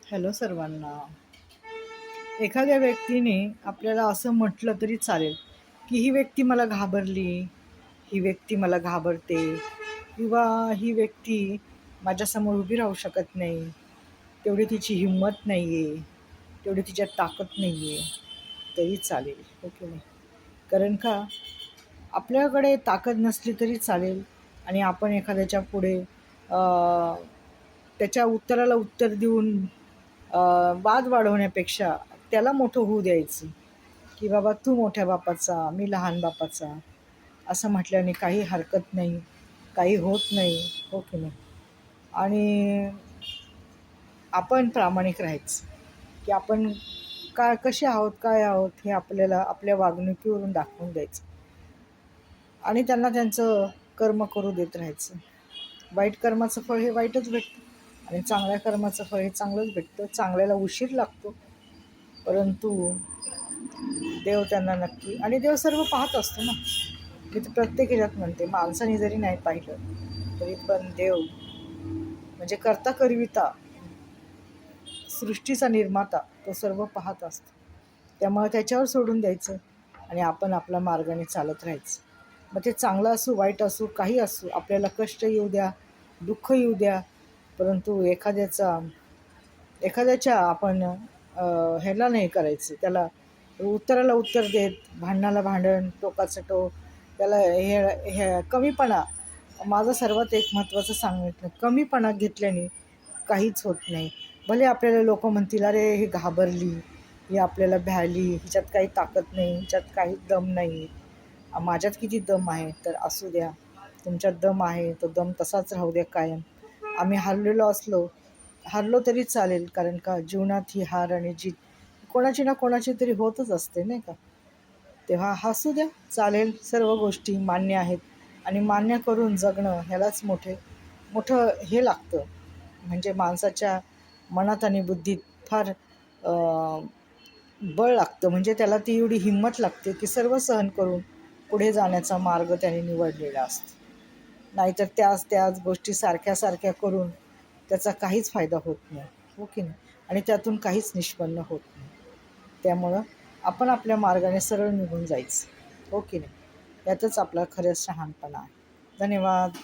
Hello सर्वांना. एखाद्या व्यक्तीने आपल्याला असं म्हटलं तरी चालेल की ही व्यक्ती मला घाबरली, ही व्यक्ती मला घाबरते किंवा ही व्यक्ती माझ्यासमोर उभी राहू शकत नाही, तेवढी तिची हिंमत नाही आहे, तेवढी तिच्यात ताकद नाही आहे, तरी चालेल, हो की नाही? कारण का आपल्याकडे ताकद नसली तरी चालेल आणि आपण एखाद्याच्या पुढे त्याच्या उत्तराला उत्तर देऊन वाद वाढवण्यापेक्षा त्याला मोठं होऊ द्यायचं, की बाबा तू मोठ्या बापाचा, मी लहान बापाचा, असं म्हटल्याने काही हरकत नाही, काही होत नाही, हो की नाही? आणि आपण प्रामाणिक राहायचं, की आपण कसे आहोत, काय आहोत, हे आपल्याला आपल्या वागणुकीवरून दाखवून द्यायचं आणि त्यांना त्यांचं कर्म करू देत राहायचं. वाईट कर्माचं फळ हे वाईटच भेटतं आणि चांगल्या कर्माचं फळ हे चांगलंच भेटतं. चांगल्याला उशीर लागतो, परंतु देव त्यांना नक्की, आणि देव सर्व पाहत असतो ना. मी तर प्रत्येक ह्याच्यात म्हणते, माणसाने जरी नाही पाहिलं तरी पण देव म्हणजे करता करविता, सृष्टीचा निर्माता, तो सर्व पाहत असतो. त्यामुळे त्याच्यावर सोडून द्यायचं आणि आपण आपल्या मार्गाने चालत राहायचं. मग ते चांगलं असू, वाईट असू, काही असू, आपल्याला कष्ट येऊ द्या, दुःख येऊ द्या, परंतु एखाद्याच्या आपण ह्याला नाही करायचं, त्याला उत्तराला उत्तर देत, भांडणाला भांडण, टोकाचं टोक, त्याला हे कमीपणा. माझं सर्वात एक महत्त्वाचं सांगितलं, कमीपणा घेतल्याने काहीच होत नाही. भले आपल्याला लोक म्हणतील, अरे ही घाबरली, ही आपल्याला भ्याली, हिच्यात काही ताकद नाही, हिच्यात काही दम नाही. माझ्यात किती दम आहे, तर असू द्या, तुमच्यात दम आहे, तो दम तसाच राहू द्या कायम. आम्ही हरलो तरी चालेल, कारण का जीवनात ही हार आणि जीत कोणाची ना कोणाची तरी होतच असते, नाही का? तेव्हा हसू द्या, चालेल, सर्व गोष्टी मान्य आहेत आणि मान्य करून जगणं ह्यालाच मोठं हे लागतं. म्हणजे माणसाच्या मनात आणि बुद्धीत फार बळ लागतं, म्हणजे त्याला ती एवढी हिंमत लागते की सर्व सहन करून पुढे जाण्याचा मार्ग त्याने निवडलेला असतो. नाहीतर त्याच गोष्टी सारख्या सारख्या करून त्याचा काहीच फायदा होत नाही, हो की नाही? आणि त्यातून काहीच निष्पन्न होत नाही. त्यामुळं आपण आपल्या मार्गाने सरळ निघून जायचं, हो की नाही? यातच आपला खरंच शहाणपणा आहे. धन्यवाद.